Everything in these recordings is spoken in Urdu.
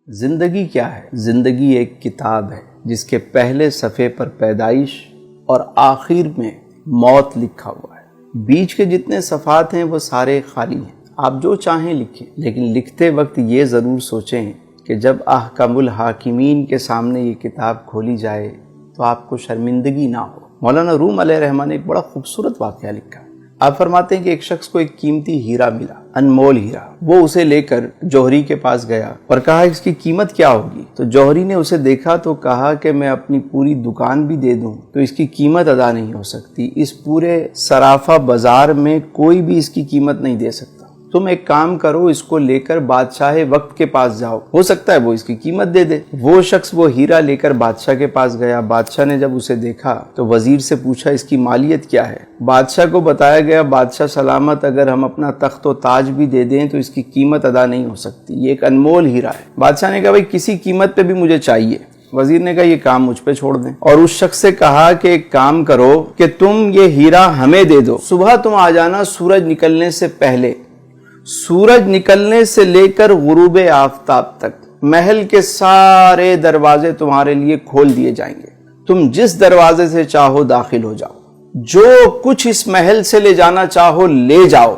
زندگی کیا ہے؟ زندگی ایک کتاب ہے جس کے پہلے صفحے پر پیدائش اور آخر میں موت لکھا ہوا ہے۔ بیچ کے جتنے صفحات ہیں وہ سارے خالی ہیں، آپ جو چاہیں لکھیں، لیکن لکھتے وقت یہ ضرور سوچیں کہ جب احکم الحاکمین کے سامنے یہ کتاب کھولی جائے تو آپ کو شرمندگی نہ ہو۔ مولانا روم علیہ رحمٰن نے ایک بڑا خوبصورت واقعہ لکھا۔ آپ فرماتے ہیں کہ ایک شخص کو ایک قیمتی ہیرا ملا، انمول ہیرا۔ وہ اسے لے کر جوہری کے پاس گیا اور کہا اس کی قیمت کیا ہوگی؟ تو جوہری نے اسے دیکھا تو کہا کہ میں اپنی پوری دکان بھی دے دوں تو اس کی قیمت ادا نہیں ہو سکتی، اس پورے سرافہ بازار میں کوئی بھی اس کی قیمت نہیں دے سکتا۔ تم ایک کام کرو، اس کو لے کر بادشاہ وقت کے پاس جاؤ، ہو سکتا ہے وہ اس کی قیمت دے دے۔ وہ شخص وہ ہیرا لے کر بادشاہ کے پاس گیا۔ بادشاہ نے جب اسے دیکھا تو وزیر سے پوچھا اس کی مالیت کیا ہے؟ بادشاہ کو بتایا گیا بادشاہ سلامت اگر ہم اپنا تخت و تاج بھی دے دیں تو اس کی قیمت ادا نہیں ہو سکتی، یہ ایک انمول ہیرا ہے۔ بادشاہ نے کہا بھائی کسی قیمت پہ بھی مجھے چاہیے۔ وزیر نے کہا یہ کام مجھ پہ چھوڑ دیں، اور اس شخص سے کہا کہ ایک کام کرو کہ تم یہ ہیرا ہمیں دے دو، صبح تم آ جانا سورج نکلنے سے پہلے، سورج نکلنے سے لے کر غروب آفتاب تک محل کے سارے دروازے تمہارے لیے کھول دیے جائیں گے، تم جس دروازے سے چاہو داخل ہو جاؤ، جو کچھ اس محل سے لے جانا چاہو لے جاؤ،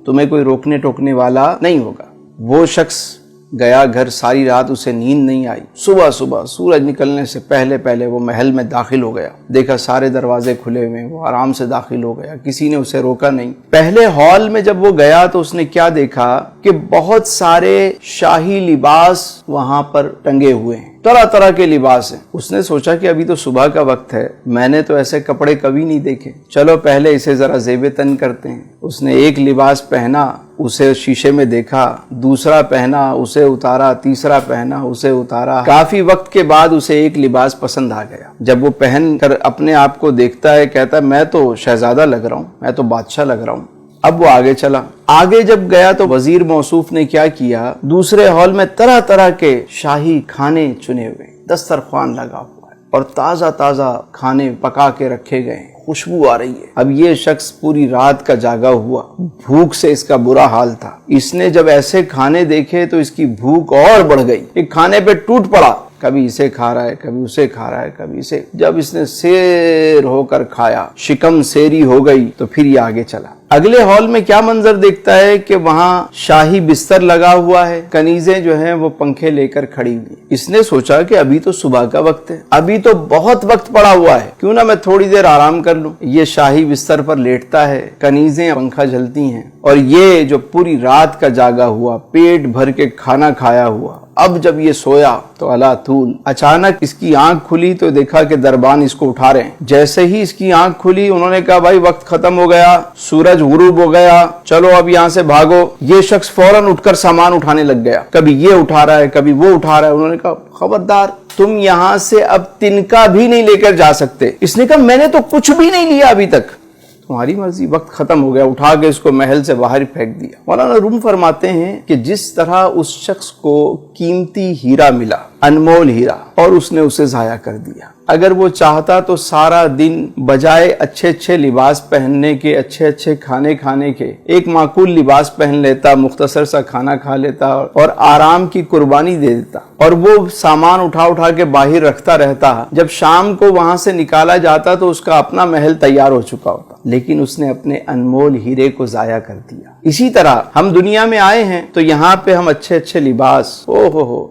تمہیں کوئی روکنے ٹوکنے والا نہیں ہوگا۔ وہ شخص گیا گھر، ساری رات اسے نیند نہیں آئی۔ صبح سورج نکلنے سے پہلے وہ محل میں داخل ہو گیا، دیکھا سارے دروازے کھلے ہوئے، وہ آرام سے داخل ہو گیا، کسی نے اسے روکا نہیں۔ پہلے ہال میں جب وہ گیا تو اس نے کیا دیکھا کہ بہت سارے شاہی لباس وہاں پر ٹنگے ہوئے ہیں، طرح طرح کے لباس ہیں۔ اس نے سوچا کہ ابھی تو صبح کا وقت ہے، میں نے تو ایسے کپڑے کبھی نہیں دیکھے، چلو پہلے اسے ذرا زیب تن کرتے ہیں۔ اس نے ایک لباس پہنا، اسے شیشے میں دیکھا، دوسرا پہنا، اسے اتارا، تیسرا پہنا، اسے اتارا۔ کافی وقت کے بعد اسے ایک لباس پسند آ گیا۔ جب وہ پہن کر اپنے آپ کو دیکھتا ہے، کہتا ہے میں تو شہزادہ لگ رہا ہوں، میں تو بادشاہ لگ رہا ہوں۔ اب وہ آگے چلا، آگے جب گیا تو وزیر موصوف نے کیا کیا، دوسرے ہال میں طرح طرح کے شاہی کھانے چنے ہوئے، دسترخوان لگا ہوا ہے اور تازہ کھانے پکا کے رکھے گئے ہیں، خوشبو آ رہی ہے۔ اب یہ شخص پوری رات کا جاگا ہوا، بھوک سے اس کا برا حال تھا۔ اس نے جب ایسے کھانے دیکھے تو اس کی بھوک اور بڑھ گئی، ایک کھانے پہ ٹوٹ پڑا، کبھی اسے کھا رہا ہے، کبھی اسے کھا رہا ہے، کبھی اسے۔ جب اس نے سیر ہو کر کھایا، شکم سیری ہو گئی، تو پھر یہ آگے چلا۔ اگلے ہال میں کیا منظر دیکھتا ہے کہ وہاں شاہی بستر لگا ہوا ہے، کنیزیں جو ہیں وہ پنکھے لے کر کھڑی ہوئی۔ اس نے سوچا کہ ابھی تو صبح کا وقت ہے، ابھی تو بہت وقت پڑا ہوا ہے، کیوں نہ میں تھوڑی دیر آرام کر لوں۔ یہ شاہی بستر پر لیٹتا ہے، کنیزیں پنکھا جلتی ہیں، اور یہ جو پوری رات کا جاگا ہوا، پیٹ بھر کے کھانا کھایا ہوا، اب جب یہ سویا تو اللہ طول اچانک اس کی آنکھ کھلی تو دیکھا کہ دربان اس کو اٹھا رہے ہیں۔ جیسے ہی اس کی آنکھ کھلی انہوں نے کہا بھائی وقت ختم ہو گیا، سورج غروب ہو گیا، چلو اب یہاں سے بھاگو۔ یہ شخص فوراً اٹھ کر سامان اٹھانے لگ گیا، کبھی یہ اٹھا رہا ہے، کبھی وہ اٹھا رہا ہے۔ انہوں نے کہا خبردار، تم یہاں سے اب تنکا بھی نہیں لے کر جا سکتے۔ اس نے کہا میں نے تو کچھ بھی نہیں لیا ابھی تک۔ تمہاری مرضی، وقت ختم ہو گیا۔ اٹھا کے اس کو محل سے باہر پھینک دیا۔ مولانا روم فرماتے ہیں کہ جس طرح اس شخص کو قیمتی ہیرا ملا، انمول ہیرا، اور اس نے اسے ضائع کر دیا۔ اگر وہ چاہتا تو سارا دن بجائے اچھے لباس پہننے کے، اچھے کھانے کھانے کے، ایک معقول لباس پہن لیتا، مختصر سا کھانا کھا لیتا اور آرام کی قربانی دے دیتا، اور وہ سامان اٹھا کے باہر رکھتا رہتا۔ جب شام کو وہاں سے نکالا جاتا تو اس کا اپنا محل تیار ہو چکا ہوتا، لیکن اس نے اپنے انمول ہیرے کو ضائع کر دیا۔ اسی طرح ہم دنیا میں آئے ہیں تو یہاں پہ ہم اچھے لباس،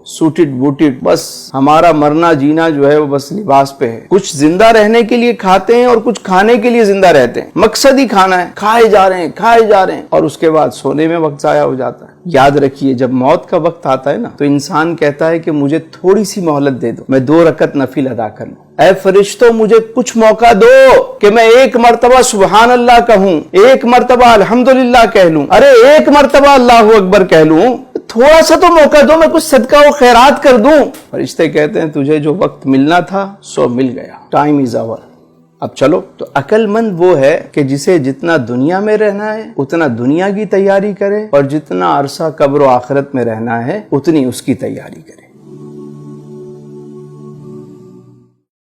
سوٹڈ بوٹڈ، بس ہمارا مرنا جینا جو ہے وہ بس لباس پہ ہے۔ کچھ زندہ رہنے کے لیے کھاتے ہیں اور کچھ کھانے کے لیے زندہ رہتے ہیں، مقصد ہی کھانا ہے، کھائے جا رہے ہیں، اور اس کے بعد سونے میں وقت ضائع ہو جاتا ہے۔ یاد رکھیے جب موت کا وقت آتا ہے نا تو انسان کہتا ہے کہ مجھے تھوڑی سی مہلت دے دو، میں 2 رکعت نفل ادا کر لوں۔ اے فرشتوں مجھے کچھ موقع دو کہ میں 1 مرتبہ سبحان اللہ کہوں، 1 مرتبہ الحمدللہ کہہ لوں، ارے 1 مرتبہ اللہ اکبر کہہ لوں، تھوڑا سا تو موقع دو، میں کچھ صدقہ و خیرات کر دوں۔ فرشتے کہتے ہیں تجھے جو وقت ملنا تھا سو مل گیا، ٹائم از اوور، اب چلو۔ تو عقل مند وہ ہے کہ جسے جتنا دنیا میں رہنا ہے اتنا دنیا کی تیاری کرے، اور جتنا عرصہ قبر و آخرت میں رہنا ہے اتنی اس کی تیاری کرے۔